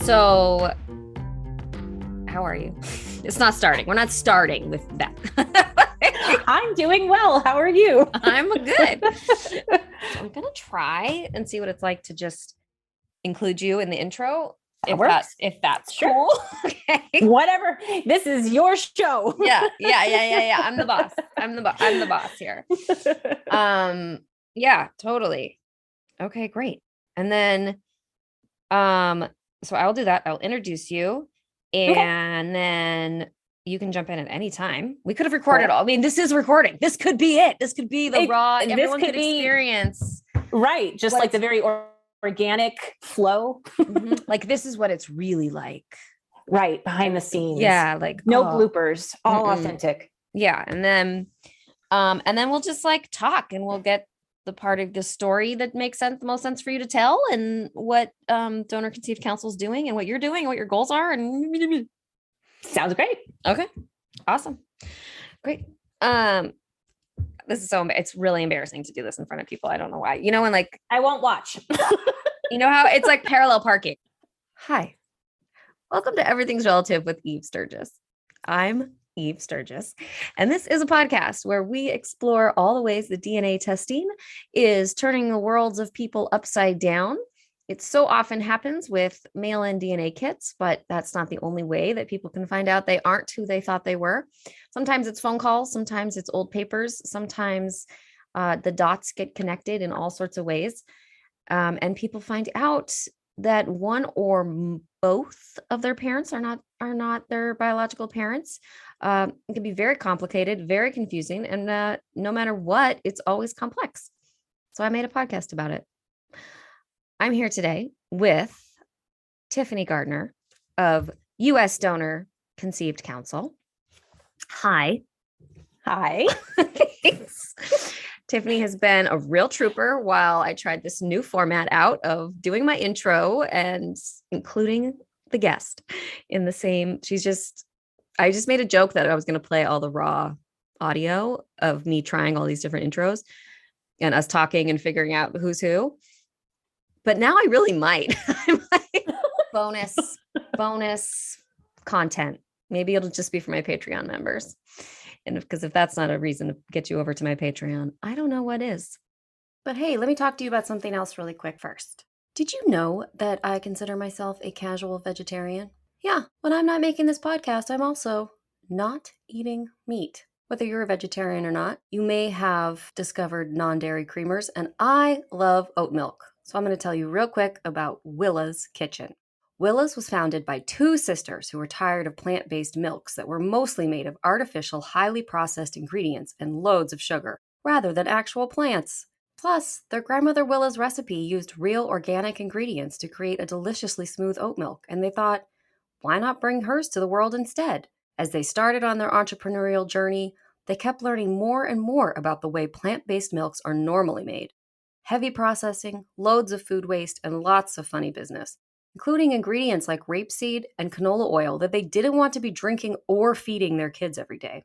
So, how are you? It's not starting. We're not starting with that. I'm doing well. How are you? I'm good. So I'm going to try and see what it's like to just include you in the intro. If that's sure. Cool. Okay. Whatever. This is your show. Yeah. I'm the boss. I'm the boss here. Yeah, totally. Okay, great. And then, so I'll do that. I'll introduce you, and then you can jump in at any time. We could have recorded all. I mean, this is recording. This could be it. This could be the raw. Everyone could experience. Right. Just like the very organic flow. Like, this is what it's really like. Right. Behind the scenes. Yeah. Like no bloopers, all authentic. Yeah. And then we'll just like talk, and we'll get the part of the story that makes the most sense for you to tell, and what Donor Conceived Council is doing, and what you're doing, and what your goals are. And sounds great. Okay. Awesome. Great. This is it's really embarrassing to do this in front of people. I don't know why. You know, when like I won't watch. You know how it's like parallel parking. Hi. Welcome to Everything's Relative with Eve Sturgis. I'm Eve Sturgis, and this is a podcast where we explore all the ways that DNA testing is turning the worlds of people upside down. It so often happens with mail-in DNA kits, but that's not the only way that people can find out they aren't who they thought they were. Sometimes it's phone calls, sometimes it's old papers, sometimes the dots get connected in all sorts of ways, and people find out that one or both of their parents are not their biological parents. It can be very complicated, very confusing, and no matter what, it's always complex. So I made a podcast about it. I'm here today with Tiffany Gardner of U.S. Donor Conceived Council. Hi. Thanks. Tiffany has been a real trooper while I tried this new format out of doing my intro and including the guest in the same. I just made a joke that I was going to play all the raw audio of me trying all these different intros and us talking and figuring out who's who. But now I really might. I'm like, bonus content. Maybe it'll just be for my Patreon members. And because if that's not a reason to get you over to my Patreon, I don't know what is. But hey, let me talk to you about something else really quick first. Did you know that I consider myself a casual vegetarian? Yeah, when I'm not making this podcast, I'm also not eating meat. Whether you're a vegetarian or not, you may have discovered non-dairy creamers, and I love oat milk. So I'm going to tell you real quick about Willa's Kitchen. Willa's was founded by two sisters who were tired of plant-based milks that were mostly made of artificial, highly processed ingredients and loads of sugar, rather than actual plants. Plus, their grandmother Willa's recipe used real organic ingredients to create a deliciously smooth oat milk, and they thought, why not bring hers to the world instead? As they started on their entrepreneurial journey, they kept learning more and more about the way plant-based milks are normally made. Heavy processing, loads of food waste, and lots of funny business, including ingredients like rapeseed and canola oil that they didn't want to be drinking or feeding their kids every day.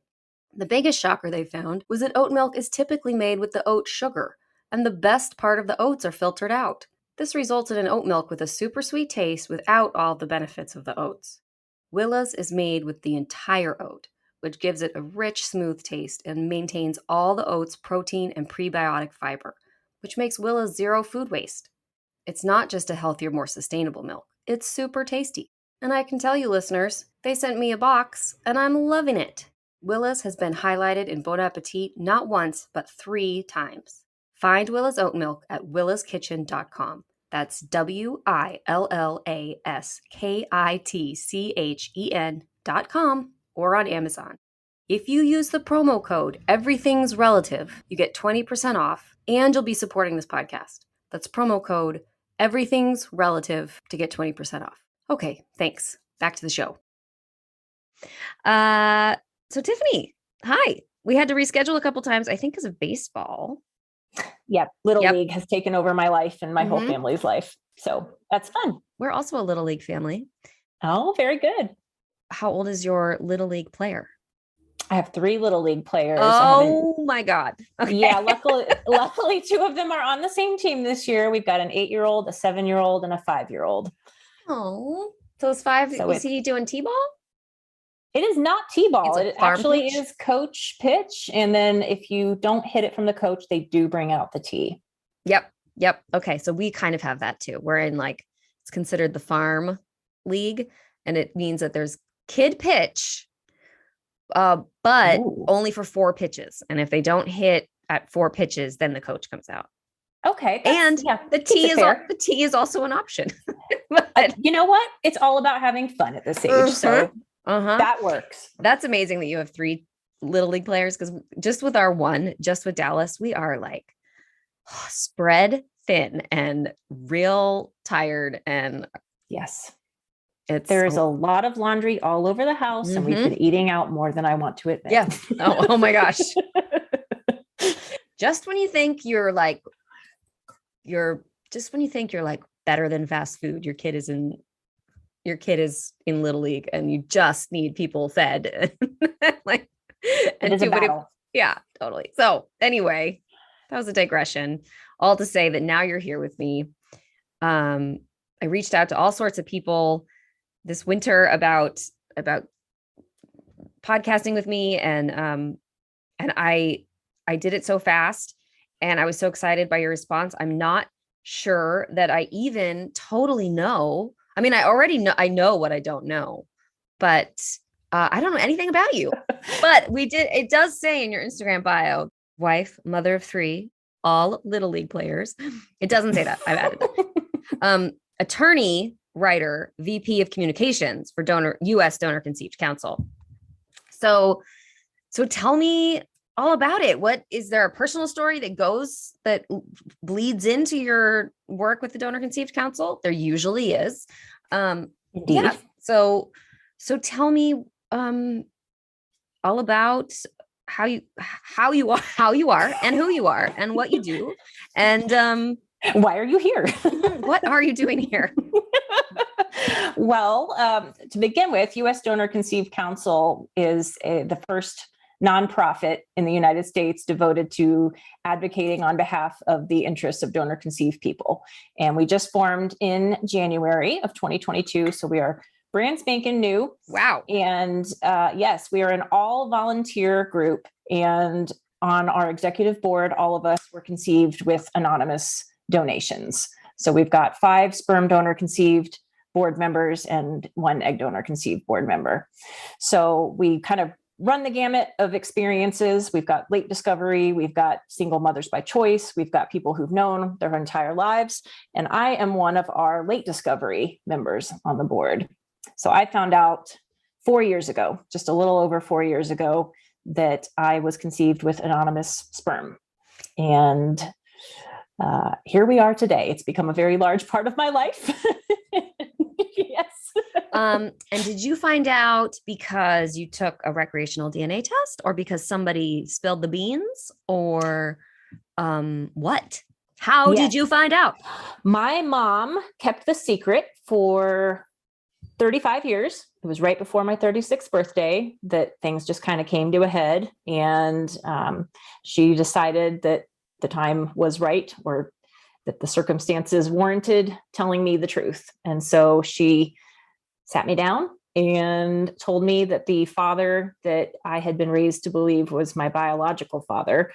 The biggest shocker they found was that oat milk is typically made with the oat sugar, and the best part of the oats are filtered out. This resulted in oat milk with a super sweet taste without all the benefits of the oats. Willa's is made with the entire oat, which gives it a rich, smooth taste and maintains all the oat's protein and prebiotic fiber, which makes Willa's zero food waste. It's not just a healthier, more sustainable milk. It's super tasty. And I can tell you, listeners, they sent me a box, and I'm loving it. Willa's has been highlighted in Bon Appetit not once, but 3 times. Find Willa's oat milk at willaskitchen.com. That's WILLASKITCHEN.com or on Amazon. If you use the promo code Everything's Relative, you get 20% off, and you'll be supporting this podcast. That's promo code Everything's Relative to get 20% off. Okay, thanks. Back to the show. So Tiffany, hi. We had to reschedule a couple times, I think because of baseball. Yep. Little League has taken over my life and my whole family's life. So that's fun. We're also a Little League family. Oh, very good. How old is your Little League player? I have 3 Little League players. Oh my God. Okay. Yeah. Luckily 2 of them are on the same team this year. We've got an 8-year-old, a 7-year-old, and a 5-year-old. Oh, So is 5, So is he doing T-ball? it is not It's T-ball. a It farm actually pitch? is coach pitch. And then if you don't hit it from the coach, they do bring out the tee. Yep. Yep. Okay. So we kind of have that too. We're in like, it's considered the farm league, and it means that there's kid pitch, but Ooh. only for 4 pitches. And if they don't hit at 4 pitches, then the coach comes out. Okay. And Yeah, the keeps it fair. the tee is also an option. But, you know what? It's all about having fun at this age. So that works. That's amazing that you have 3 little league players, because just with our one, just with Dallas, we are like spread thin and real tired. And yes, there's a lot of laundry all over the house, and we've been eating out more than I want to admit. Yeah. Oh my gosh. Just when you think you're like better than fast food, your kid is in little league, and you just need people fed. Like, and it is a battle. Yeah, totally. So anyway, that was a digression. All to say that now you're here with me. I reached out to all sorts of people this winter about podcasting with me, and I did it so fast, and I was so excited by your response. I'm not sure that I even totally know. I mean, I know what I don't know, but I don't know anything about you. But it does say in your Instagram bio, wife, mother of 3, all little league players. It doesn't say that. I've added that. Attorney, writer, VP of communications for U.S. Donor Conceived Council. So tell me all about it. What is there, a personal story that bleeds into your work with the Donor Conceived Council? There usually is. Indeed. Yeah. So tell me all about how you are and who you are and what you do, and why are you here? What are you doing here? Well, to begin with, U.S. Donor Conceived Council is the first nonprofit in the United States devoted to advocating on behalf of the interests of donor conceived people. And we just formed in January of 2022. So we are brand spanking new. Wow. And yes, we are an all volunteer group. And on our executive board, all of us were conceived with anonymous donations. So we've got 5 sperm donor conceived board members and 1 egg donor conceived board member. So we kind of run the gamut of experiences. We've got late discovery, we've got single mothers by choice, we've got people who've known their entire lives. And I am one of our late discovery members on the board. So I found out 4 years ago, just a little over 4 years ago, that I was conceived with anonymous sperm. And here we are today. It's become a very large part of my life. Yes. And did you find out because you took a recreational DNA test, or because somebody spilled the beans, or what? How did you find out? My mom kept the secret for 35 years. It was right before my 36th birthday that things just kind of came to a head. And she decided that the time was right, or that the circumstances warranted telling me the truth. And so she sat me down and told me that the father that I had been raised to believe was my biological father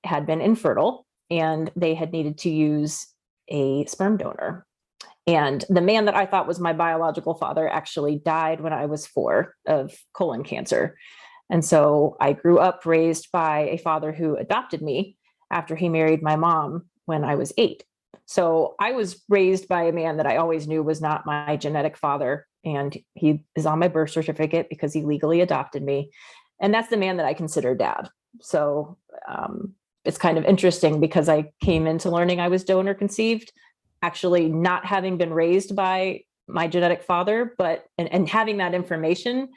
had been infertile, and they had needed to use a sperm donor. And the man that I thought was my biological father actually died when I was 4 of colon cancer. And so I grew up raised by a father who adopted me after he married my mom when I was 8. So I was raised by a man that I always knew was not my genetic father. And he is on my birth certificate because he legally adopted me. And that's the man that I consider dad. So it's kind of interesting because I came into learning I was donor conceived, actually not having been raised by my genetic father, but and having that information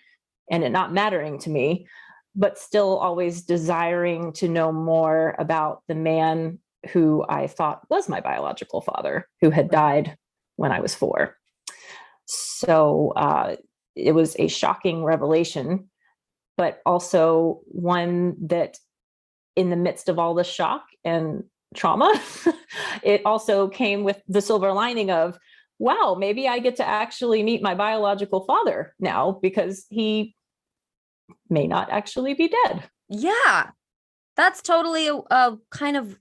and it not mattering to me, but still always desiring to know more about the man who I thought was my biological father, who had died when I was 4. So it was a shocking revelation, but also one that in the midst of all the shock and trauma, it also came with the silver lining of, wow, maybe I get to actually meet my biological father now because he may not actually be dead. Yeah. That's totally a kind of,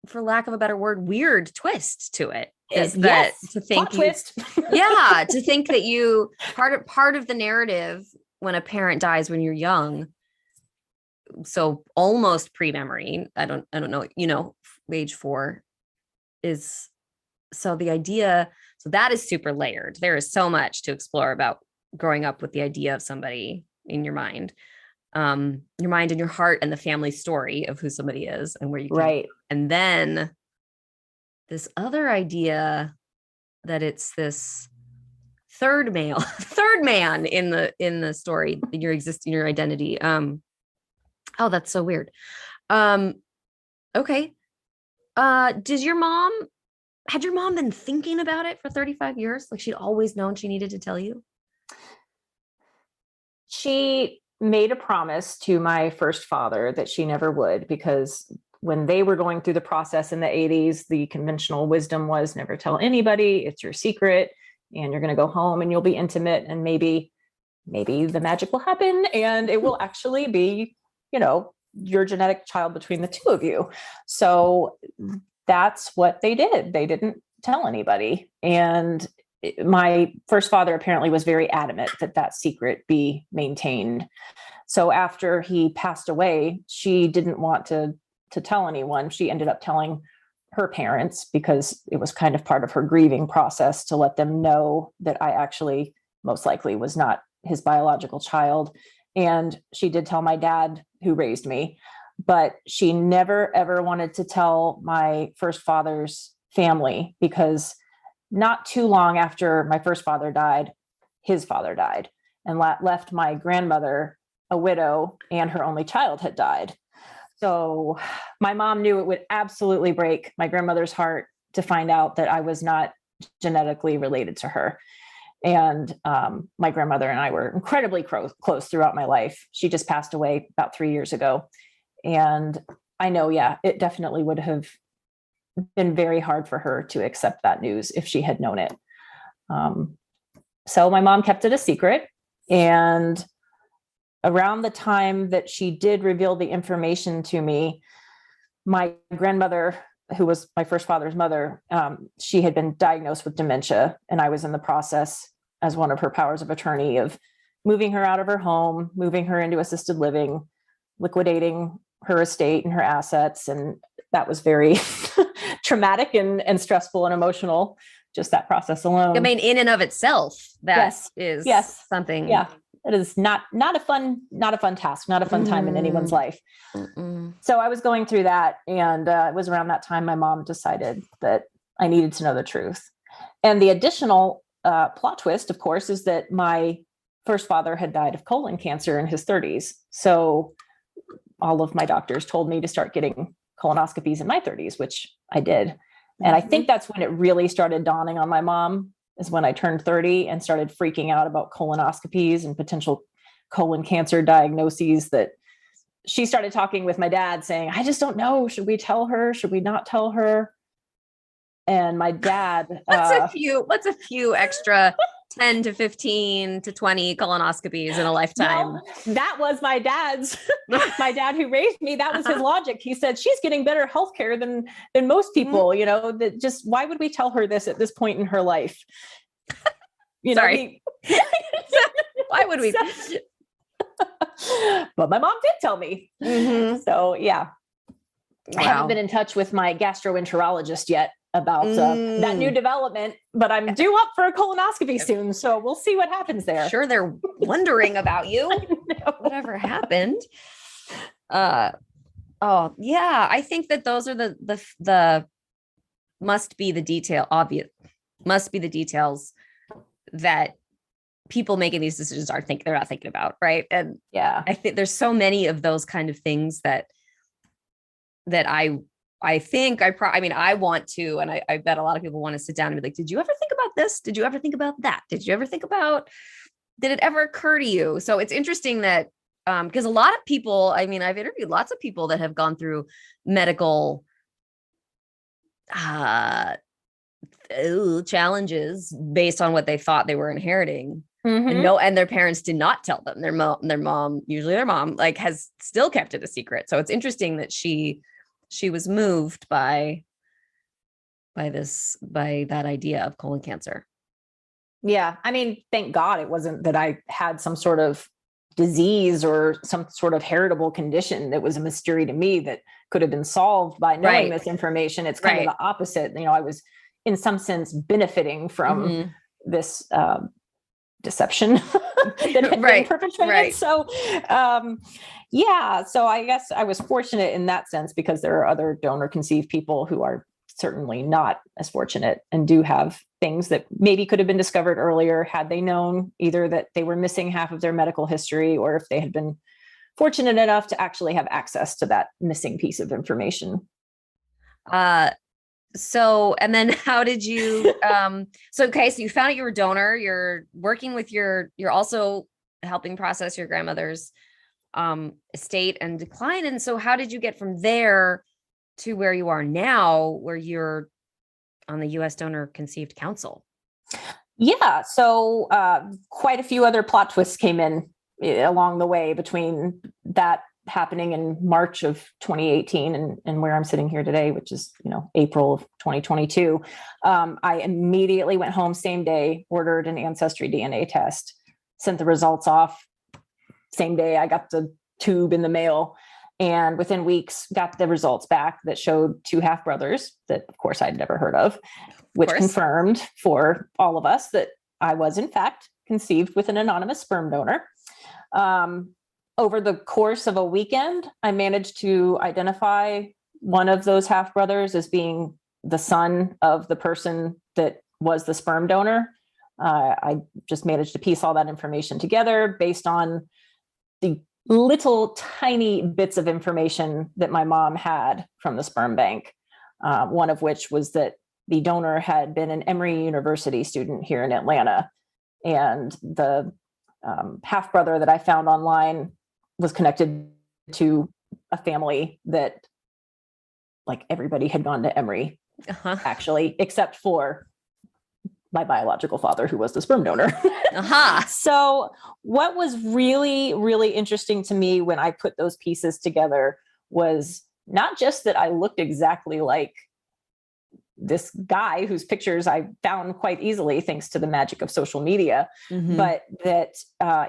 for lack of a better word, weird twist to it. Is that Yes, to think plot twist. yeah, to think that you part of the narrative when a parent dies when you're young, so almost pre-memory. I don't know, age 4 is, so the idea, so that is super layered. There is so much to explore about growing up with the idea of somebody in your mind and your heart and the family story of who somebody is and where you came Right. from. And then this other idea that it's this third man in the story, your identity. Oh, that's so weird. Um, okay. Did your mom had your mom been thinking about it for 35 years? Like she'd always known she needed to tell you? She made a promise to my first father that she never would, because when they were going through the process in the 80s, the conventional wisdom was never tell anybody, it's your secret, and you're going to go home and you'll be intimate, and maybe the magic will happen and it will actually be, your genetic child between the two of you. So that's what they did. They didn't tell anybody. And my first father apparently was very adamant that that secret be maintained. So after he passed away, she didn't want to tell anyone. She ended up telling her parents because it was kind of part of her grieving process to let them know that I actually most likely was not his biological child. And she did tell my dad, who raised me, but she never ever wanted to tell my first father's family, because not too long after my first father died, his father died and left my grandmother a widow, and her only child had died. So my mom knew it would absolutely break my grandmother's heart to find out that I was not genetically related to her. And my grandmother and I were incredibly close throughout my life. She just passed away about 3 years ago. And I know, yeah, it definitely would have been very hard for her to accept that news if she had known it. So my mom kept it a secret. And around the time that she did reveal the information to me, my grandmother, who was my first father's mother, she had been diagnosed with dementia, and I was in the process as one of her powers of attorney of moving her out of her home, moving her into assisted living, liquidating her estate and her assets. And that was very traumatic and stressful and emotional, just that process alone. I mean, in and of itself, that is something. Yeah. It is not a fun task, not a fun time in anyone's life. So I was going through that, and it was around that time my mom decided that I needed to know the truth. And the additional plot twist, of course, is that my first father had died of colon cancer in his 30s. So all of my doctors told me to start getting colonoscopies in my 30s, which I did. And I think that's when it really started dawning on my mom, is when I turned 30 and started freaking out about colonoscopies and potential colon cancer diagnoses, that she started talking with my dad saying, I just don't know. Should we tell her? Should we not tell her? And my dad, what's a few extra 10 to 15 to 20 colonoscopies in a lifetime? Well, that was my dad's, my dad who raised me. That was his logic. He said, she's getting better healthcare than most people, that just, why would we tell her this at this point in her life? Sorry. Why would we? But my mom did tell me. So yeah, I haven't been in touch with my gastroenterologist yet about that new development, but I'm due up for a colonoscopy soon. So we'll see what happens there. Sure, they're wondering about you. Whatever happened. Oh yeah, I think that those are the must be the details that people making these decisions they're not thinking about, right? And yeah, I think there's so many of those kind of things that I think I want to, and I bet a lot of people want to sit down and be like, did you ever think about this? Did you ever think about that? Did it ever occur to you? So it's interesting that, because a lot of people, I've interviewed lots of people that have gone through medical challenges based on what they thought they were inheriting. Mhm. And their parents did not tell them. Usually their mom, like, has still kept it a secret. So it's interesting that she was moved by that idea of colon cancer. Yeah. I mean, thank God it wasn't that I had some sort of disease or some sort of heritable condition that was a mystery to me that could have been solved by knowing Right. this information. It's kind of Right. the opposite. I was in some sense benefiting from Mhm. this deception that had been Right. perpetrated. Right. So, yeah. So I guess I was fortunate in that sense, because there are other donor conceived people who are certainly not as fortunate and do have things that maybe could have been discovered earlier had they known either that they were missing half of their medical history, or if they had been fortunate enough to actually have access to that missing piece of information. So, and then how did you, so you found out you were a donor, you're working with you're also helping process your grandmother's estate and decline. And so how did you get from there to where you are now, where you're on the US Donor Conceived Council? Yeah. So quite a few other plot twists came in along the way between that happening in March of 2018 and where I'm sitting here today, which is, April of 2022. I immediately went home same day, ordered an ancestry DNA test, sent the results off. Same day I got the tube in the mail, and within weeks got the results back that showed 2 half brothers that, of course, I'd never heard of, which confirmed for all of us that I was in fact conceived with an anonymous sperm donor. Over the course of a weekend, I managed to identify one of those half brothers as being the son of the person that was the sperm donor. I just managed to piece all that information together based on the little tiny bits of information that my mom had from the sperm bank. One of which was that the donor had been an Emory University student here in Atlanta. And the half brother that I found online was connected to a family that, like, everybody had gone to Emory, actually, except for my biological father, who was the sperm donor. So what was really, really interesting to me when I put those pieces together was not just that I looked exactly like this guy whose pictures I found quite easily thanks to the magic of social media, but that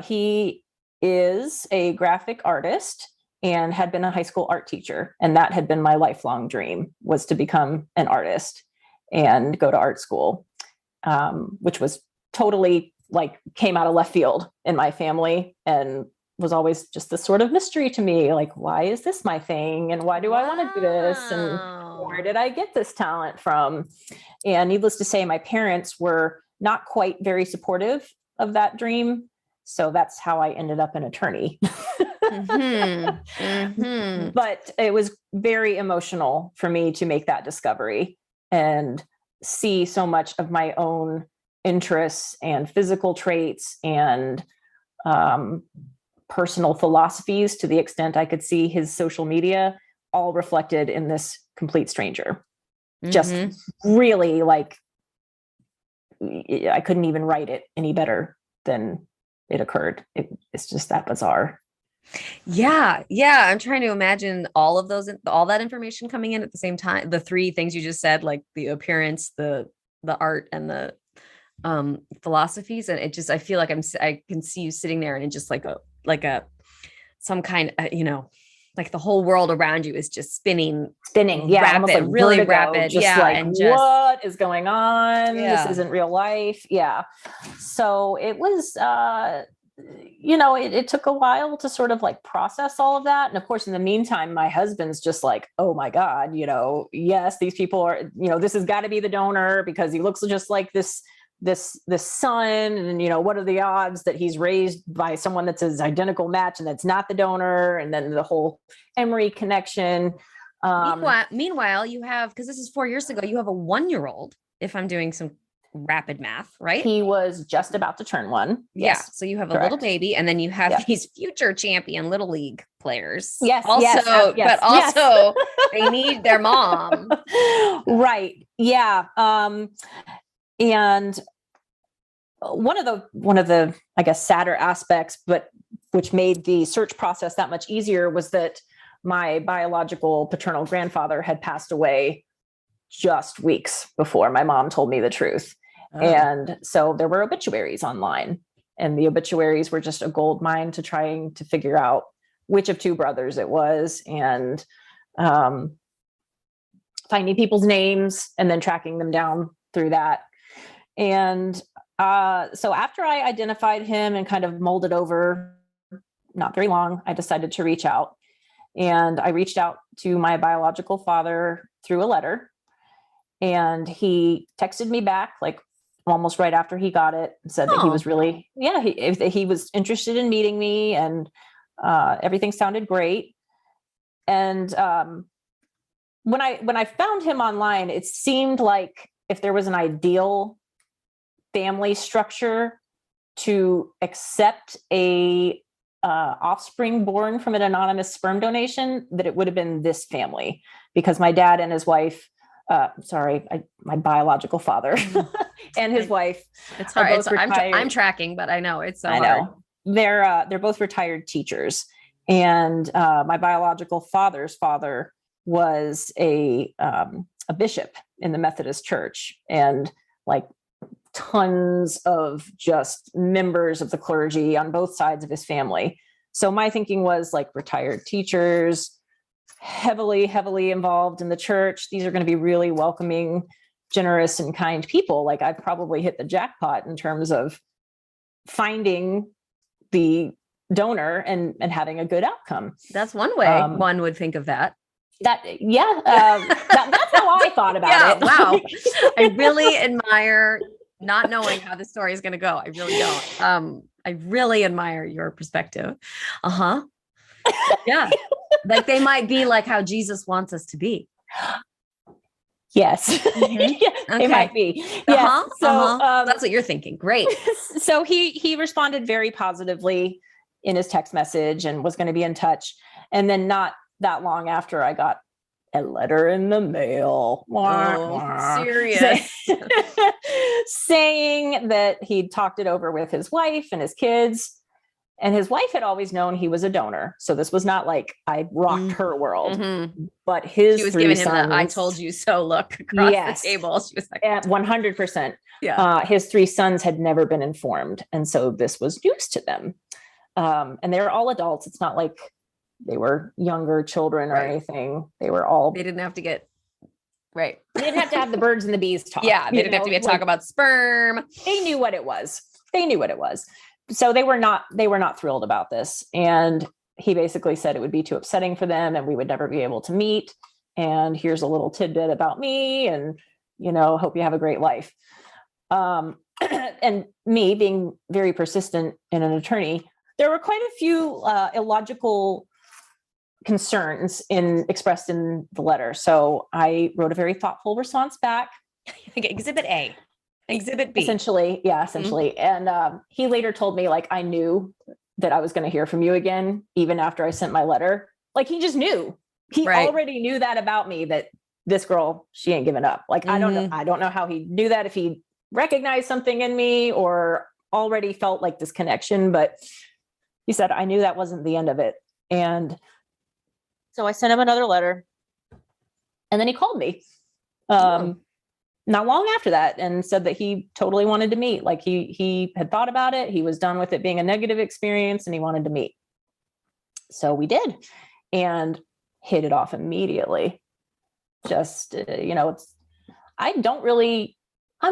he is a graphic artist and had been a high school art teacher. And that had been my lifelong dream, was to become an artist and go to art school, which was totally, like, came out of left field in my family and was always just this sort of mystery to me. Like, why is this my thing? And why do I want to do this? And where did I get this talent from? And needless to say, my parents were not quite very supportive of that dream. So that's how I ended up an attorney. But it was very emotional for me to make that discovery and see so much of my own interests and physical traits and personal philosophies, to the extent I could see his social media, all reflected in this complete stranger. Just really, like, I couldn't even write it any better than it occurred. It's just that bizarre. Yeah. I'm trying to imagine all that information coming in at the same time. The 3 things you just said, like the appearance, the art, and the philosophies. And it just, I feel like I can see you sitting there, and it just like some kind of, like the whole world around you is just spinning. Yeah. Rapid, almost like really vertigo, rapid. Just yeah. like, And just, what is going on? Yeah. This isn't real life. Yeah. So it was, it took a while to sort of like process all of that. And of course, in the meantime, my husband's just like, oh my God, yes, these people are, this has got to be the donor because he looks just like this son. And, what are the odds that he's raised by someone that's his identical match and that's not the donor? And then the whole Emory connection. Meanwhile, you have, because this is 4 years ago, you have a 1-year-old, if I'm doing some rapid math, right? He was just about to turn 1. Yes. Yeah. So you have a little baby, and then you have these future champion Little League players. Yes. But also they need their mom. Right. Yeah. And one of the, I guess, sadder aspects, but which made the search process that much easier, was that my biological paternal grandfather had passed away just weeks before my mom told me the truth. Oh. And so there were obituaries online, and the obituaries were just a gold mine to trying to figure out which of two brothers it was, and finding people's names and then tracking them down through that. And so after I identified him and kind of molded over, not very long, I decided to reach out. And I reached out to my biological father through a letter. And he texted me back like almost right after he got it, and said that he was really, he was interested in meeting me, and everything sounded great. And when I found him online, it seemed like if there was an ideal family structure to accept a offspring born from an anonymous sperm donation, that it would have been this family, because my dad and his wife, my biological father and his wife. It's hard. I'm tracking, but I know it's so hard. They're both retired teachers, and my biological father's father was a bishop in the Methodist Church, and like tons of just members of the clergy on both sides of his family. So my thinking was like retired teachers, heavily involved in the church. These are going to be really welcoming, generous, and kind people. Like I've probably hit the jackpot in terms of finding the donor and having a good outcome. That's one way one would think of that. That's how I thought about it. Wow. I really admire not knowing how the story is going to go. I really don't. I really admire your perspective. Yeah. Like they might be like how Jesus wants us to be. Yes. Mm-hmm. Yeah, okay. It might be. Yes. So that's what you're thinking. Great. So he responded very positively in his text message and was going to be in touch. And then not that long after, I got a letter in the mail. Serious. Saying that he'd talked it over with his wife and his kids. And his wife had always known he was a donor. So this was not like I rocked her world. Mm-hmm. But his she was three giving sons, him the "I told you so" look across the table. She was like, 100%. Yeah. His three sons had never been informed. And so this was news to them. And they were all adults. It's not like they were younger children or anything. They didn't have to get right. They didn't have to have the birds and the bees talk. Yeah. They didn't have to be a talk about sperm. They knew what it was. So they were not thrilled about this. And he basically said it would be too upsetting for them and we would never be able to meet. And here's a little tidbit about me, and, hope you have a great life. And me being very persistent and an attorney, there were quite a few illogical concerns expressed in the letter. So I wrote a very thoughtful response back. Exhibit A. Exhibit B. Essentially. Mm-hmm. And he later told me, like, I knew that I was going to hear from you again, even after I sent my letter. Like, he just knew. He already knew that about me, that this girl, she ain't giving up. Like, mm-hmm. I don't know how he knew that, if he recognized something in me or already felt like this connection, but he said, I knew that wasn't the end of it. And so I sent him another letter, and then he called me. Not long after that, and said that he totally wanted to meet. Like he had thought about it. He was done with it being a negative experience and he wanted to meet. So we did, and hit it off immediately. Just, I'm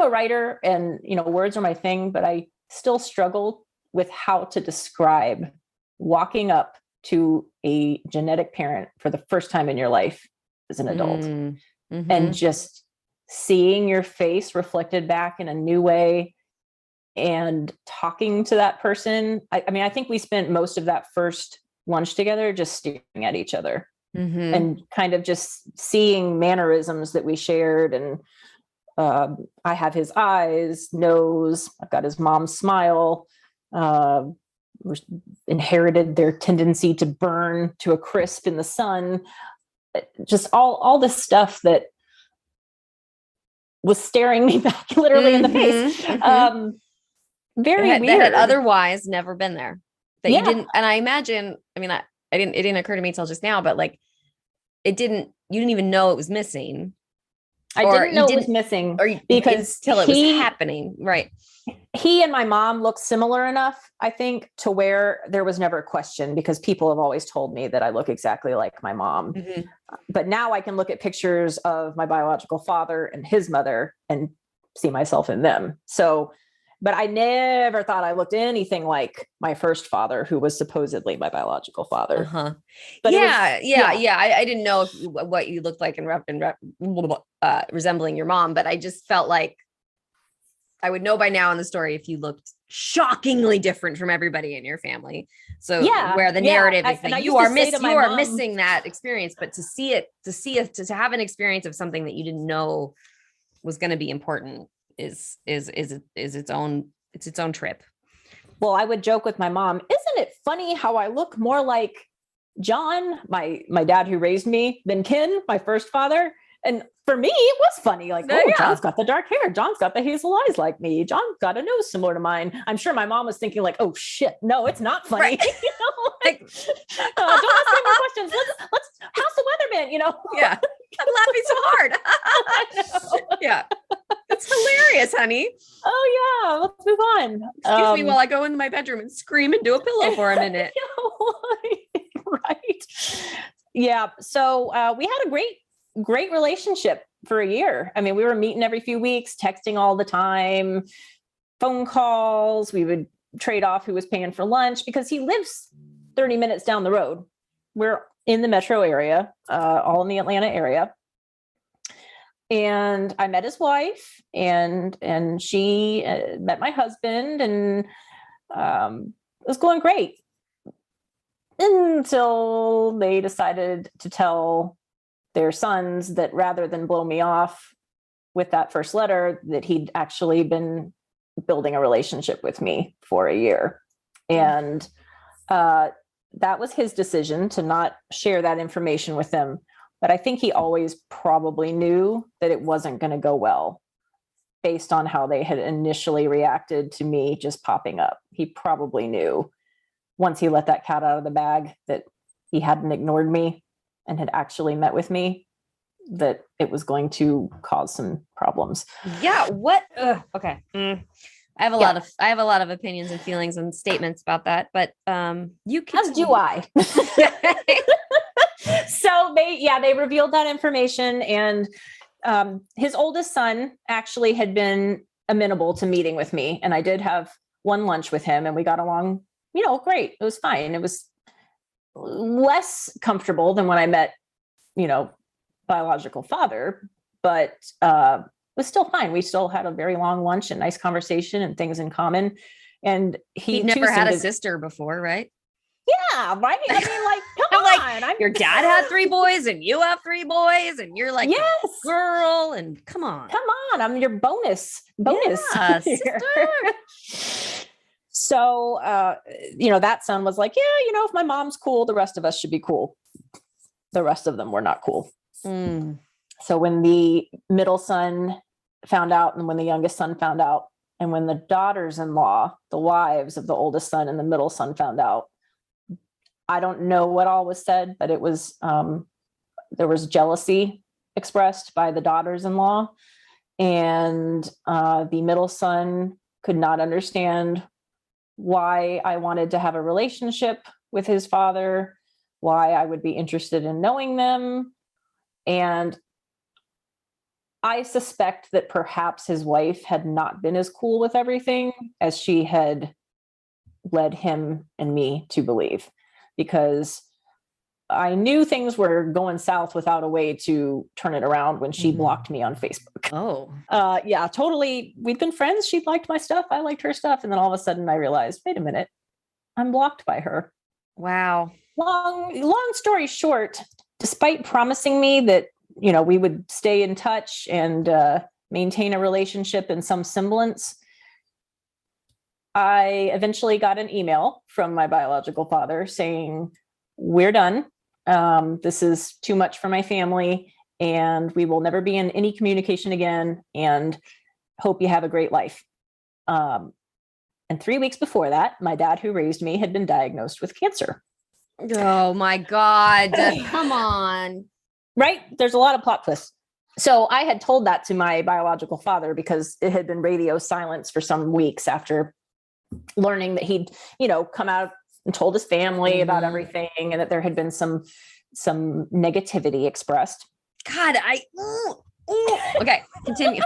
a writer, and, words are my thing, but I still struggle with how to describe walking up to a genetic parent for the first time in your life as an adult, mm-hmm. and just seeing your face reflected back in a new way and talking to that person. I think we spent most of that first lunch together just staring at each other, mm-hmm. and kind of just seeing mannerisms that we shared. And I have his eyes, nose, I've got his mom's smile, inherited their tendency to burn to a crisp in the sun. Just all this stuff that was staring me back literally in the face. Very that weird. had otherwise never been there. That you Yeah. didn't, and I imagine, I mean, it didn't occur to me till just now, but like you didn't even know it was missing. I didn't know it was missing because until it was happening. Right. He and my mom look similar enough, I think, to where there was never a question, because people have always told me that I look exactly like my mom. Mm-hmm. But now I can look at pictures of my biological father and his mother and see myself in them. So, but I never thought I looked anything like my first father, who was supposedly my biological father. Uh-huh. But yeah. I didn't know what you looked like in resembling your mom, but I just felt like I would know by now in the story if you looked shockingly different from everybody in your family. So where the narrative is that you are missing that experience, but to have an experience of something that you didn't know was going to be important is its own trip. Well, I would joke with my mom, isn't it funny how I look more like John, my dad who raised me, than Ken, my first father? And for me, it was funny. Like, John's got the dark hair. John's got the hazel eyes like me. John's got a nose similar to mine. I'm sure my mom was thinking like, oh shit, no, it's not funny. Right. Don't ask me more questions. Let's how's the weather been? Yeah. I'm laughing so hard. Yeah. It's hilarious, honey. Oh yeah. Let's move on. Excuse me while I go into my bedroom and scream into a pillow for a minute. Right. Yeah. So we had a great relationship for a year. I mean, we were meeting every few weeks, texting all the time, phone calls. We would trade off who was paying for lunch because he lives 30 minutes down the road. We're in the metro area, all in the Atlanta area. And I met his wife and she met my husband, and it was going great until they decided to tell their sons that rather than blow me off with that first letter, that he'd actually been building a relationship with me for a year. And that was his decision to not share that information with them. But I think he always probably knew that it wasn't going to go well based on how they had initially reacted to me just popping up. He probably knew once he let that cat out of the bag that he hadn't ignored me and had actually met with me, that it was going to cause some problems. Yeah. What? Okay. I have a lot of opinions and feelings and statements about that, but you can. As do I. So they revealed that information, and his oldest son actually had been amenable to meeting with me, and I did have one lunch with him, and we got along, great. It was fine. It was less comfortable than when I met, biological father, but it was still fine. We still had a very long lunch and nice conversation and things in common. And he never had a sister before, right? Yeah, right. I mean, like, come on. Your dad had 3 boys and you have 3 boys, and you're like, yes, girl, and come on. I'm your bonus. Yeah, sister. So, that son was like, yeah, if my mom's cool, the rest of us should be cool. The rest of them were not cool. So when the middle son found out, and when the youngest son found out, and when the daughters-in-law, the wives of the oldest son and the middle son found out, I don't know what all was said, but it was, there was jealousy expressed by the daughters-in-law, and the middle son could not understand why I wanted to have a relationship with his father, why I would be interested in knowing them. And I suspect that perhaps his wife had not been as cool with everything as she had led him and me to believe, because I knew things were going south without a way to turn it around when she blocked me on Facebook. Oh. Yeah, totally. We'd been friends. She liked my stuff. I liked her stuff. And then all of a sudden I realized, wait a minute, I'm blocked by her. Wow. Long story short, despite promising me that, we would stay in touch and maintain a relationship in some semblance, I eventually got an email from my biological father saying, we're done. This is too much for my family, and we will never be in any communication again, and hope you have a great life. And 3 weeks before that, my dad, who raised me, had been diagnosed with cancer. Oh my God. Come on. Right? There's a lot of plot twists. So I had told that to my biological father because it had been radio silence for some weeks after learning that he'd, come out and told his family about everything, and that there had been some negativity expressed. God, okay, continue.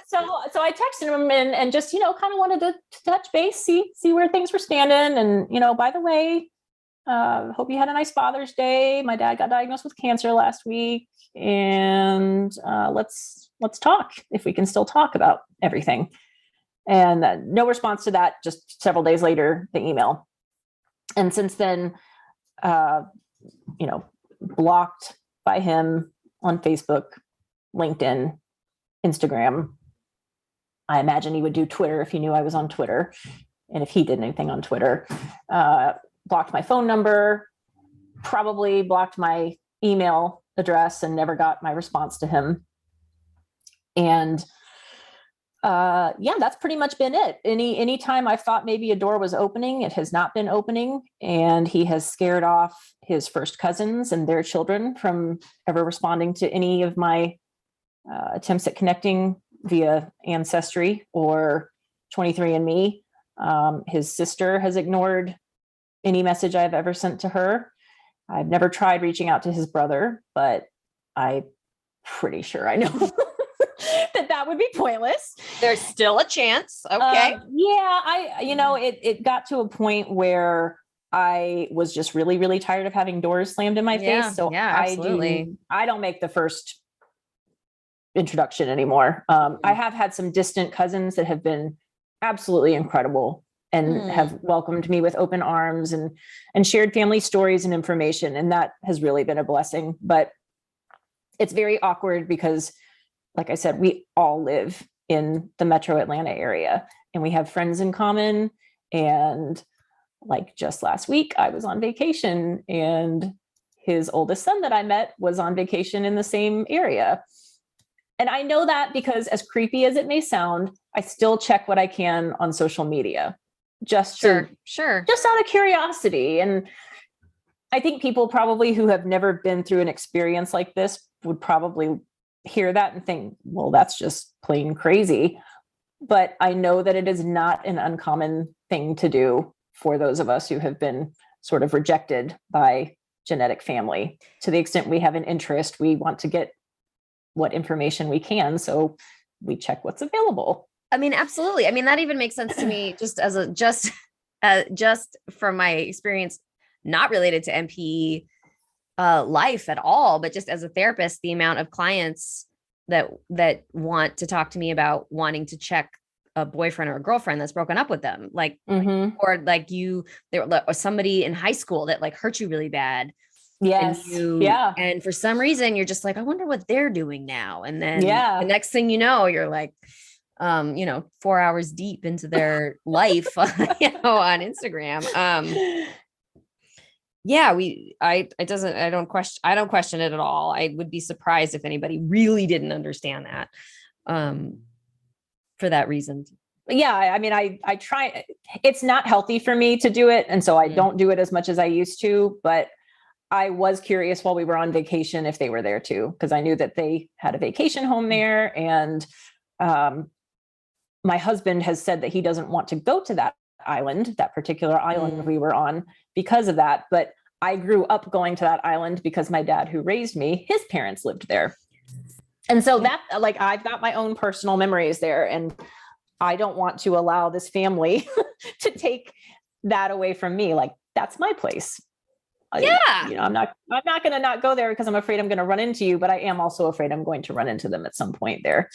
So I texted him and just, kind of wanted to touch base, see where things were standing. And, by the way, hope you had a nice Father's Day. My dad got diagnosed with cancer last week, and let's talk if we can still talk about everything. And no response to that. Just several days later, the email. And since then, blocked by him on Facebook, LinkedIn, Instagram. I imagine he would do Twitter if he knew I was on Twitter, and if he did anything on Twitter. Blocked my phone number, probably blocked my email address, and never got my response to him. And that's pretty much been it. Any time I thought maybe a door was opening, it has not been opening. And he has scared off his first cousins and their children from ever responding to any of my attempts at connecting via Ancestry or 23andMe. His sister has ignored any message I've ever sent to her. I've never tried reaching out to his brother, but I'm pretty sure I know that would be pointless. There's still a chance. Okay. It got to a point where I was just really, really tired of having doors slammed in my face. So absolutely. I don't make the first introduction anymore. I have had some distant cousins that have been absolutely incredible and have welcomed me with open arms and shared family stories and information. And that has really been a blessing, but it's very awkward because, like I said, we all live in the metro Atlanta area and we have friends in common. And like just last week, I was on vacation and his oldest son that I met was on vacation in the same area. And I know that because, as creepy as it may sound, I still check what I can on social media, just out of curiosity. And I think people probably who have never been through an experience like this would probably hear that and think, well, that's just plain crazy. But I know that it is not an uncommon thing to do for those of us who have been sort of rejected by genetic family. To the extent we have an interest, we want to get what information we can. So we check what's available. I mean, absolutely. I mean, that even makes sense to me just from my experience, not related to NPE life at all, but just as a therapist, the amount of clients that want to talk to me about wanting to check a boyfriend or a girlfriend that's broken up with them, or somebody in high school that like hurt you really bad. Yes. And for some reason you're just like, I wonder what they're doing now. And then the next thing you know, you're like, 4 hours deep into their life, on Instagram. I don't question it at all. I would be surprised if anybody really didn't understand that, for that reason. Yeah. I mean, I try, it's not healthy for me to do it. And so I don't do it as much as I used to, but I was curious while we were on vacation if they were there too, because I knew that they had a vacation home there. And my husband has said that he doesn't want to go to that particular island we were on because of that. But I grew up going to that island because my dad, who raised me, his parents lived there. And so that, like, I've got my own personal memories there, and I don't want to allow this family to take that away from me. Like, that's my place. Yeah. I'm not going to not go there because I'm afraid I'm going to run into you, but I am also afraid I'm going to run into them at some point there.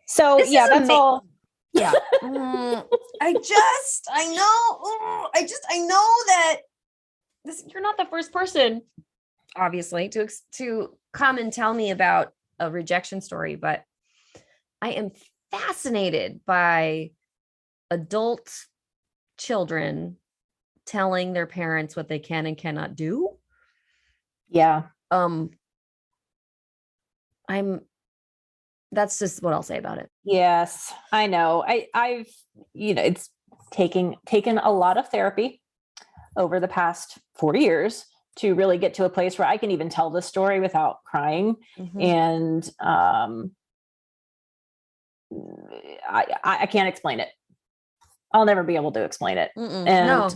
So that's all. Yeah. I know that you're not the first person, obviously, to come and tell me about a rejection story, but I am fascinated by adult children telling their parents what they can and cannot do. Yeah. that's just what I'll say about it. Yes, I know. I've, it's taken a lot of therapy over the past 40 years to really get to a place where I can even tell this story without crying. Mhm. And I can't explain it. I'll never be able to explain it. Mm-mm. And No.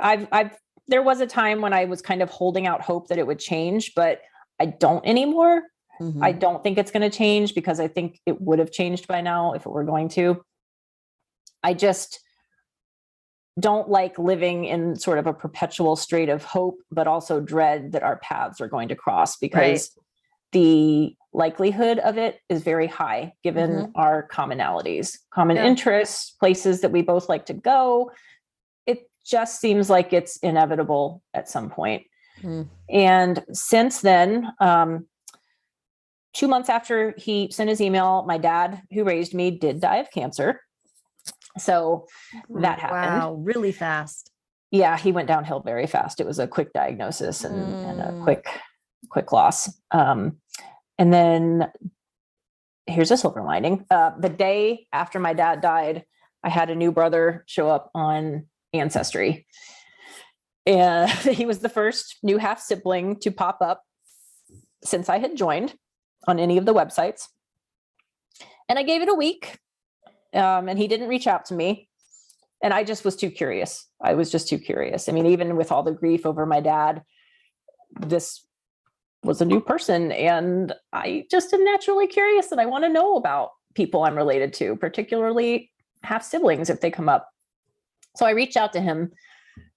I've there was a time when I was kind of holding out hope that it would change, but I don't anymore. I Mhm. don't think it's going to change because I think it would have changed by now if it were going to. I just don't like living in sort of a perpetual state of hope, but also dread that our paths are going to cross, because the likelihood of it is very high given our commonalities, common interests, places that we both like to go. It just seems like it's inevitable at some point. And since then, 2 months after he sent his email, my dad, who raised me, did die of cancer. So that happened. Wow, really fast. Yeah, he went downhill very fast. It was a quick diagnosis and a quick loss. And then here's a silver lining. The day after my dad died, I had a new brother show up on Ancestry. And he was the first new half sibling to pop up since I had joined on any of the websites. And I gave it a week. And he didn't reach out to me. And I just was too curious. I was just too curious. I mean, even with all the grief over my dad, this was a new person. And I just am naturally curious, and I want to know about people I'm related to, particularly half siblings if they come up. So I reached out to him,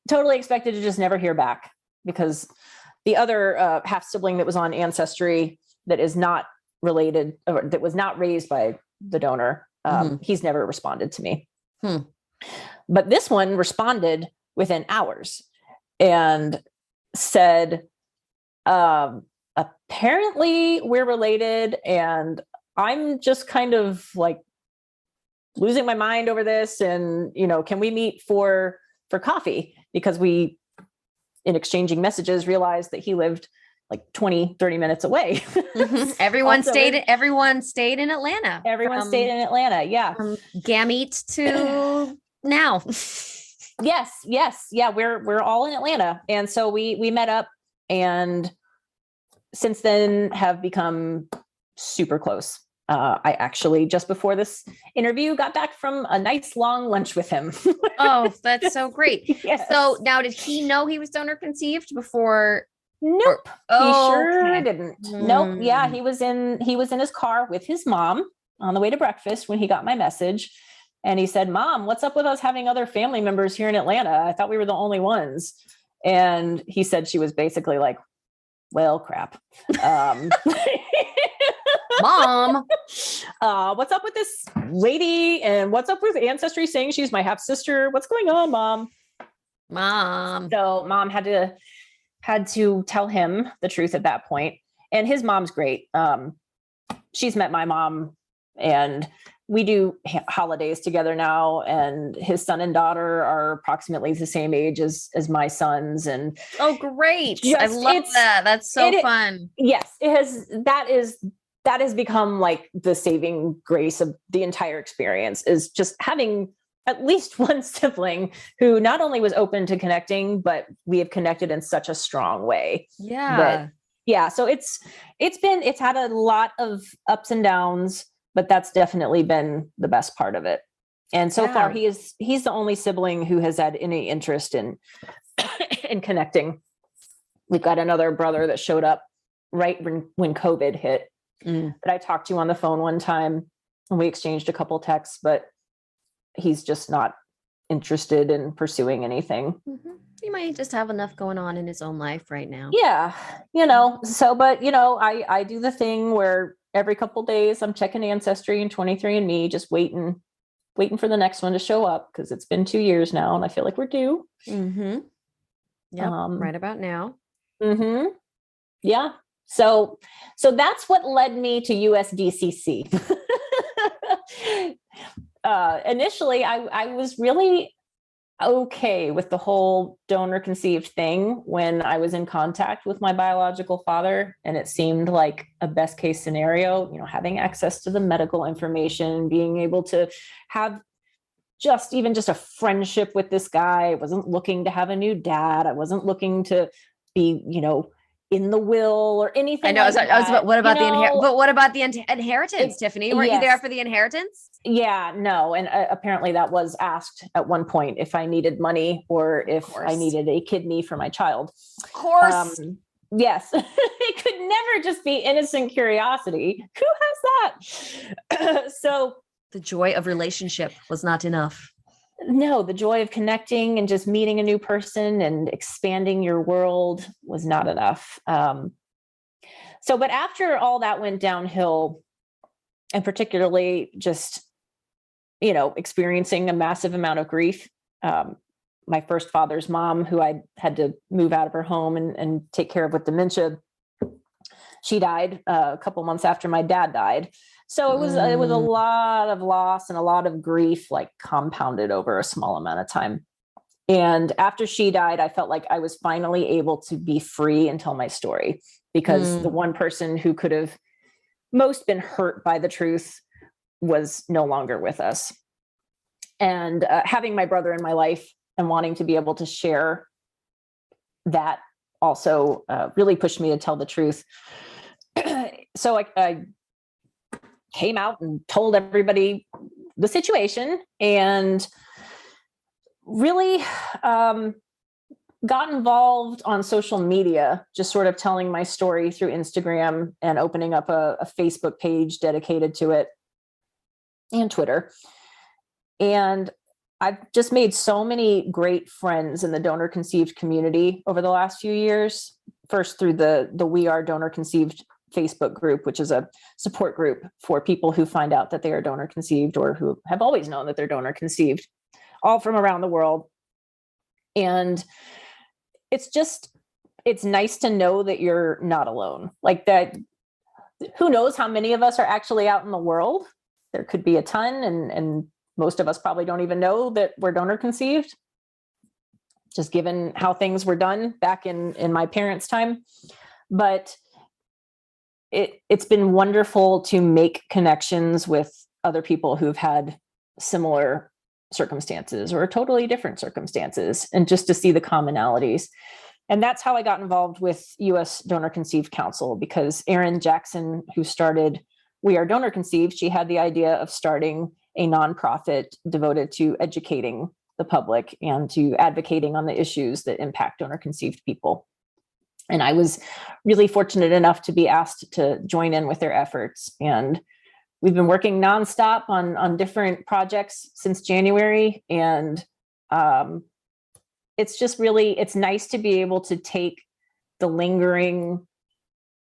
totally expected to just never hear back, because the other half sibling that was on Ancestry that is not related, or that was not raised by the donor, he's never responded to me. But this one responded within hours and said, apparently we're related, and I'm just kind of like losing my mind over this. And, can we meet for coffee? Because we, in exchanging messages, realized that he lived like 20-30 minutes away. Everyone stayed in Atlanta. Everyone stayed in Atlanta. Yeah. From gamete to now. Yes. Yeah. We're all in Atlanta. And so we met up, and since then have become super close. I actually, just before this interview, got back from a nice long lunch with him. Oh, that's so great. Yes. So now, did he know he was donor conceived before? Nope. He sure didn't. Nope. Yeah. He was in his car with his mom on the way to breakfast when he got my message. And he said, "Mom, what's up with us having other family members here in Atlanta? I thought we were the only ones." And he said she was basically like, "Well, crap. Mom, what's up with this lady? And what's up with Ancestry saying she's my half sister? What's going on, Mom?" So Mom had to tell him the truth at that point. And his mom's great. She's met my mom, and we do holidays together now. And his son and daughter are approximately the same age as my sons. And oh, great. I love that. That's so fun. Yes, that has become like the saving grace of the entire experience, is just having at least one sibling who not only was open to connecting, but we have connected in such a strong way. Yeah. So it's had a lot of ups and downs, but that's definitely been the best part of it. And so far he's the only sibling who has had any interest in in connecting. We've got another brother that showed up right when COVID hit, that I talked to on the phone one time, and we exchanged a couple texts, but he's just not interested in pursuing anything. He might just have enough going on in his own life right now. Yeah. But I do the thing where every couple days I'm checking Ancestry and 23andMe, just waiting for the next one to show up, because it's been 2 years now and I feel like we're due. Yeah. Right about now. Yeah. So that's what led me to USDCC. Initially, I was really okay with the whole donor conceived thing when I was in contact with my biological father, and it seemed like a best case scenario, having access to the medical information, being able to have just a friendship with this guy. I wasn't looking to have a new dad. I wasn't looking to be, in the will or anything I know. like I was that. about, what about but what about the inheritance, Tiffany? Weren't you there Yes. for the inheritance? Yeah, no. And apparently that was asked at one point if I needed money or if I needed a kidney for my child. Of course. Yes. It could never just be innocent curiosity. Who has that? So the joy of relationship was not enough. No, the joy of connecting and just meeting a new person and expanding your world was not enough. But after all that went downhill, and particularly just, experiencing a massive amount of grief, my first father's mom, who I had to move out of her home and take care of with dementia, she died a couple months after my dad died. So it was a lot of loss and a lot of grief, like compounded over a small amount of time. And after she died, I felt like I was finally able to be free and tell my story, because the one person who could have most been hurt by the truth was no longer with us. And having my brother in my life and wanting to be able to share that also really pushed me to tell the truth. So I came out and told everybody the situation, and really got involved on social media, just sort of telling my story through Instagram and opening up a Facebook page dedicated to it, and Twitter. And I've just made so many great friends in the donor conceived community over the last few years. First through the We Are Donor Conceived Facebook group, which is a support group for people who find out that they are donor conceived or who have always known that they're donor conceived, all from around the world. And it's nice to know that you're not alone. Like that, who knows how many of us are actually out in the world? There could be a ton, and most of us probably don't even know that we're donor conceived, just given how things were done back in my parents' time. But it's been wonderful to make connections with other people who've had similar circumstances or totally different circumstances, and just to see the commonalities. And that's how I got involved with U.S. Donor Conceived Council, because Erin Jackson, who started We Are Donor Conceived, she had the idea of starting a nonprofit devoted to educating the public and to advocating on the issues that impact donor conceived people. And I was really fortunate enough to be asked to join in with their efforts. And we've been working nonstop on different projects since January. And it's nice to be able to take the lingering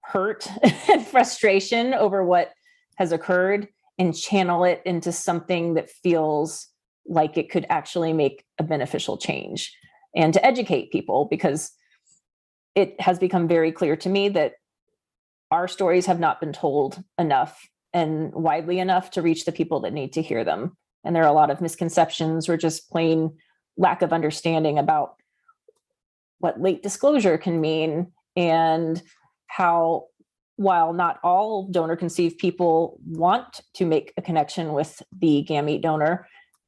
hurt and frustration over what has occurred and channel it into something that feels like it could actually make a beneficial change, and to educate people, because it has become very clear to me that our stories have not been told enough and widely enough to reach the people that need to hear them. And there are a lot of misconceptions or just plain lack of understanding about what late disclosure can mean, and how, while not all donor conceived people want to make a connection with the gamete donor,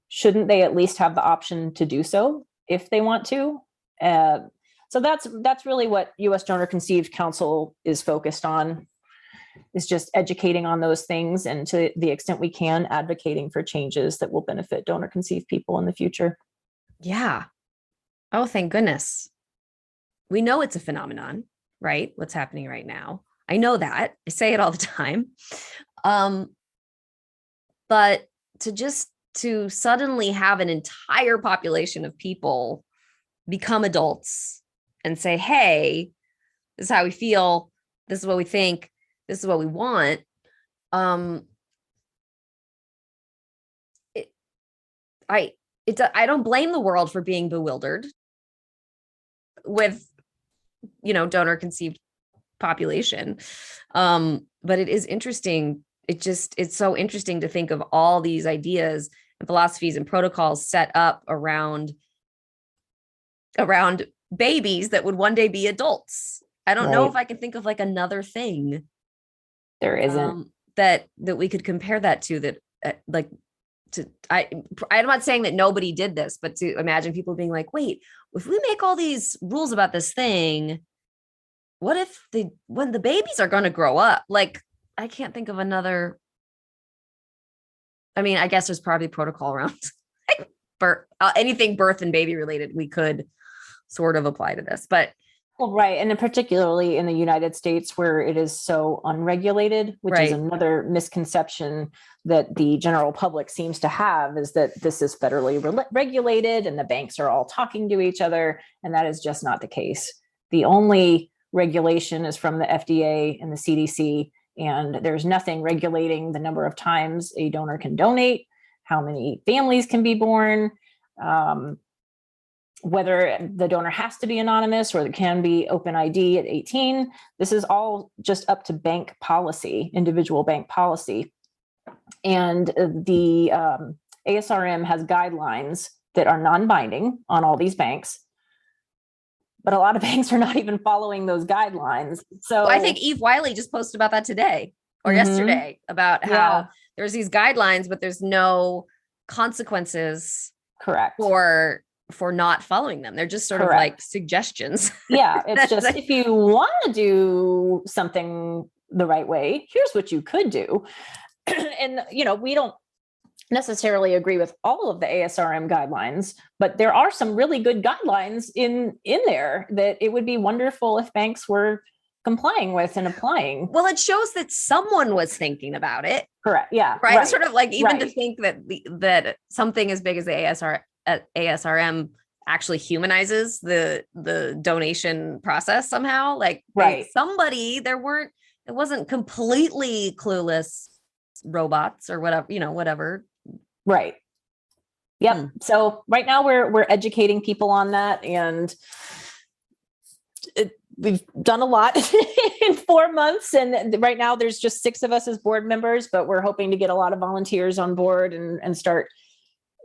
shouldn't they at least have the option to do so if they want to? So that's really what U.S. Donor Conceived Council is focused on, is just educating on those things, and to the extent we can, advocating for changes that will benefit donor conceived people in the future. Yeah. Oh, thank goodness. We know it's a phenomenon, right? What's happening right now. I know that. I say it all the time. But to suddenly have an entire population of people become adults and say, hey, this is how we feel, this is what we think, this is what we want. I don't blame the world for being bewildered with, donor conceived population. But it is interesting. It's so interesting to think of all these ideas and philosophies and protocols set up around around babies that would one day be adults. I don't know Right. if I can think of like another thing There isn't. that we could compare that to that like to I'm not saying that nobody did this, but to imagine people being like, wait, if we make all these rules about this thing, what if when the babies are going to grow up? Like, I can't think of another. I mean, I guess there's probably protocol around birth, anything birth and baby related. We could sort of apply to this, but Well, right. And then particularly in the United States where it is so unregulated, which is right. another misconception that the general public seems to have, is that this is federally regulated and the banks are all talking to each other. And that is just not the case. The only regulation is from the FDA and the CDC, and there's nothing regulating the number of times a donor can donate, how many families can be born, whether the donor has to be anonymous or it can be open ID at 18. This is all just up to bank policy, individual bank policy. And the ASRM has guidelines that are non-binding on all these banks, but a lot of banks are not even following those guidelines. So Well, I think Eve Wiley just posted about that today or yesterday about how there's these guidelines, but there's no consequences correct for not following them. They're just sort of like suggestions. Yeah, it's just if you want to do something the right way, here's what you could do. And we don't necessarily agree with all of the ASRM guidelines, but there are some really good guidelines in there that it would be wonderful if banks were complying with and applying. Well, it shows that someone was thinking about it. Correct. Yeah. Right. Sort of like even to think that something as big as the ASRM actually humanizes the donation process somehow. Like somebody, it wasn't completely clueless robots or whatever. Right. Yep. So right now we're educating people on that, and we've done a lot in 4 months. And right now there's just 6 of us as board members, but we're hoping to get a lot of volunteers on board and start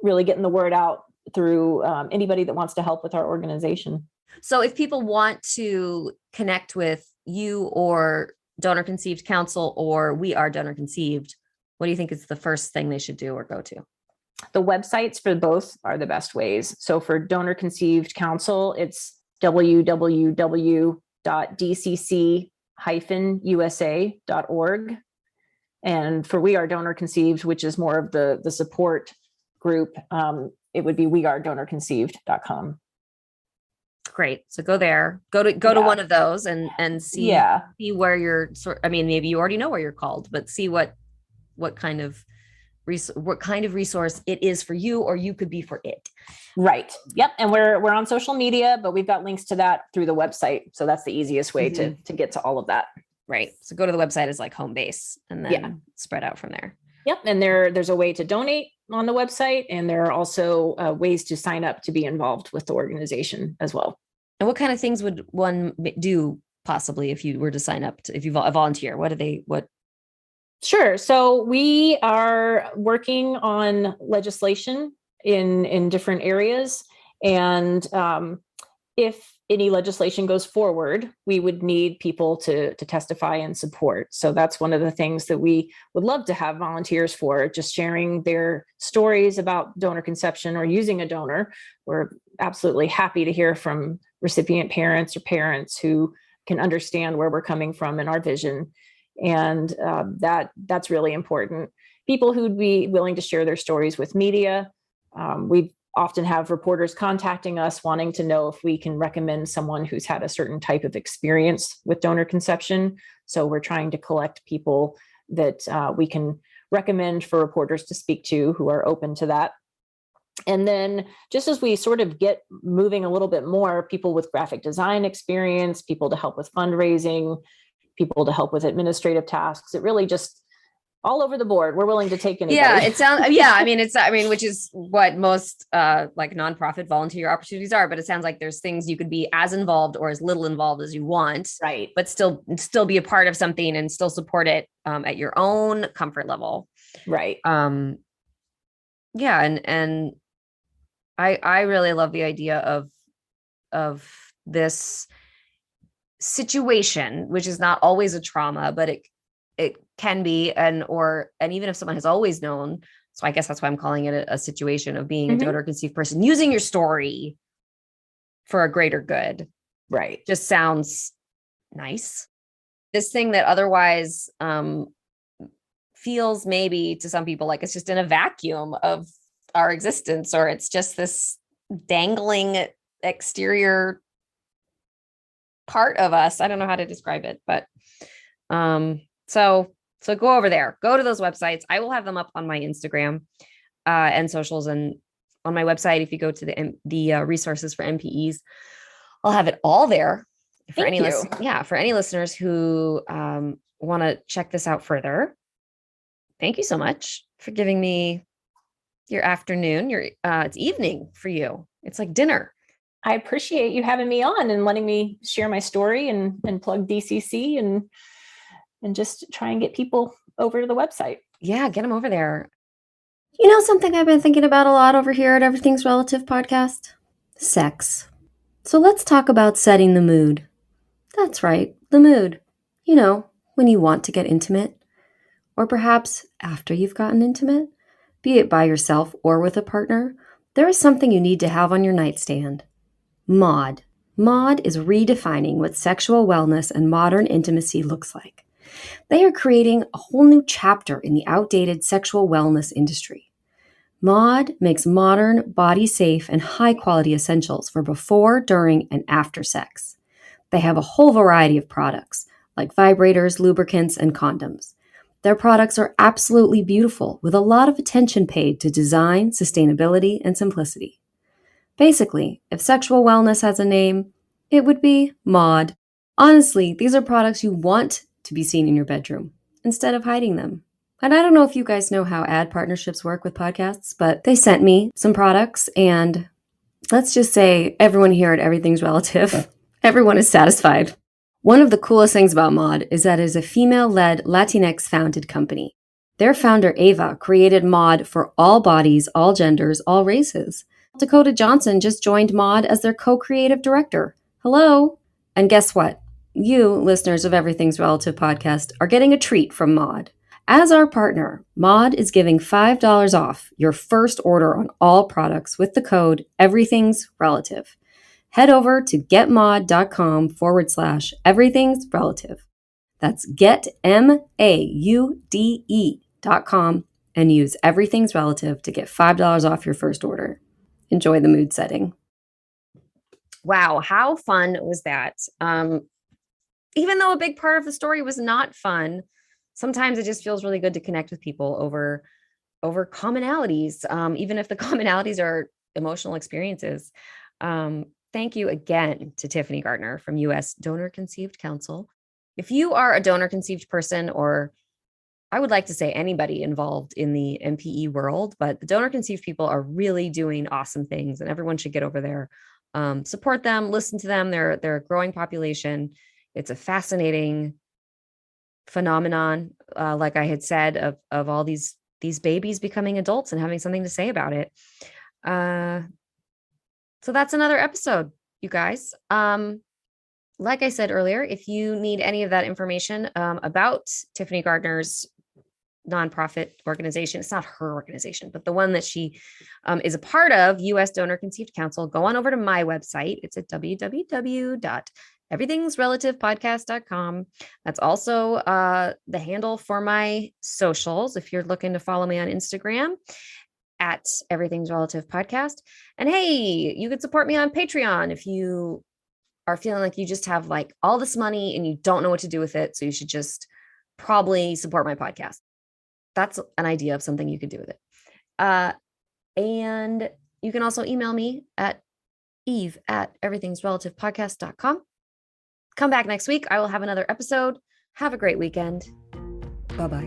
really getting the word out through anybody that wants to help with our organization. So if people want to connect with you or Donor Conceived Council or We Are Donor Conceived, what do you think is the first thing they should do or go to? The websites for both are the best ways. So for Donor Conceived Council, it's www.dcc-usa.org. And for We Are Donor Conceived, which is more of the support group, it would be wearedonorconceived.com. Great. So go there, go to one of those and see where you're maybe you already know where you're called, but see what kind of resource it is for you, or you could be for it. Right. Yep. And we're on social media, but we've got links to that through the website. So that's the easiest way to get to all of that. Right. So go to the website as like home base and then spread out from there. Yep. And there's a way to donate on the website. And there are also ways to sign up to be involved with the organization as well. And what kind of things would one do possibly if you were to sign up, if you volunteer? Sure. So we are working on legislation in different areas. And if any legislation goes forward, we would need people to testify and support. So that's one of the things that we would love to have volunteers for, just sharing their stories about donor conception or using a donor. We're absolutely happy to hear from recipient parents or parents who can understand where we're coming from in our vision. And that's really important. People who'd be willing to share their stories with media. We often have reporters contacting us wanting to know if we can recommend someone who's had a certain type of experience with donor conception. So we're trying to collect people that we can recommend for reporters to speak to who are open to that. And then just as we sort of get moving a little bit more, people with graphic design experience, people to help with fundraising, people to help with administrative tasks. It really just all over the board. We're willing to take anybody. Yeah, it sounds. Which is what most like nonprofit volunteer opportunities are. But it sounds like there's things you could be as involved or as little involved as you want, right? But still be a part of something and still support it at your own comfort level, right? Yeah, and I really love the idea of of this situation, which is not always a trauma, but it can be, and even if someone has always known. So I guess that's why I'm calling it a situation of being a donor conceived person, using your story for a greater good. Right. Just sounds nice. This thing that otherwise feels maybe to some people like it's just in a vacuum of our existence, or it's just this dangling exterior part of us. I don't know how to describe it, but so go over there, go to those websites. I will have them up on my Instagram and socials, and on my website. If you go to the resources for MPEs, I'll have it all there for for any listeners who want to check this out further. Thank you so much for giving me your afternoon. It's evening for you. It's like dinner. I appreciate you having me on and letting me share my story and plug DCC and just try and get people over to the website. Yeah, get them over there. You know something I've been thinking about a lot over here at Everything's Relative podcast? Sex. So let's talk about setting the mood. That's right, the mood. You know, when you want to get intimate, or perhaps after you've gotten intimate, be it by yourself or with a partner, there is something you need to have on your nightstand. MOD. MOD is redefining what sexual wellness and modern intimacy looks like. They are creating a whole new chapter in the outdated sexual wellness industry. MOD makes modern, body-safe, and high-quality essentials for before, during, and after sex. They have a whole variety of products, like vibrators, lubricants, and condoms. Their products are absolutely beautiful, with a lot of attention paid to design, sustainability, and simplicity. Basically, if sexual wellness has a name, it would be MOD. Honestly, these are products you want to be seen in your bedroom, instead of hiding them. And I don't know if you guys know how ad partnerships work with podcasts, but they sent me some products, and let's just say everyone here at Everything's Relative, everyone is satisfied. One of the coolest things about MOD is that it is a female-led Latinx-founded company. Their founder, Ava, created MOD for all bodies, all genders, all races. Dakota Johnson just joined MOD as their co-creative director. Hello! And guess what? You, listeners of Everything's Relative podcast, are getting a treat from MOD. As our partner, MOD is giving $5 off your first order on all products with the code EverythingsRelative. Head over to getmod.com/everythingsrelative. That's getmaude.com and use Everything's Relative to get $5 off your first order. Enjoy the mood setting. Wow, how fun was that? Even though a big part of the story was not fun, sometimes it just feels really good to connect with people over commonalities, even if the commonalities are emotional experiences. Thank you again to Tiffany Gardner from U.S. Donor Conceived Council. If you are a donor conceived person, or I would like to say anybody involved in the MPE world, but the donor conceived people are really doing awesome things, and everyone should get over there, support them, listen to them. They're a growing population. It's a fascinating phenomenon, like I had said, of all these babies becoming adults and having something to say about it. So that's another episode, you guys. Like I said earlier, if you need any of that information about Tiffany Gardner's nonprofit organization, it's not her organization, but the one that she is a part of, U.S. Donor Conceived Council, go on over to my website. It's at www.everythingsrelativepodcast.com. That's also the handle for my socials if you're looking to follow me on Instagram at Everything's Relative Podcast. And hey, you could support me on Patreon if you are feeling like you just have like all this money and you don't know what to do with it. So you should just probably support my podcast. That's an idea of something you could do with it. And you can also email me at eve@everythingsrelativepodcast.com. Come back next week. I will have another episode. Have a great weekend. Bye-bye.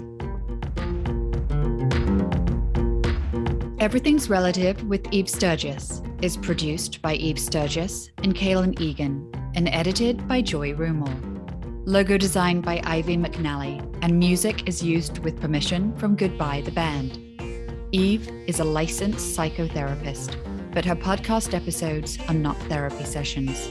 Everything's Relative with Eve Sturgis is produced by Eve Sturgis and Kaylin Egan and edited by Joy Rumel. Logo designed by Ivy McNally, and music is used with permission from Goodbye the Band. Eve is a licensed psychotherapist. but her podcast episodes are not therapy sessions.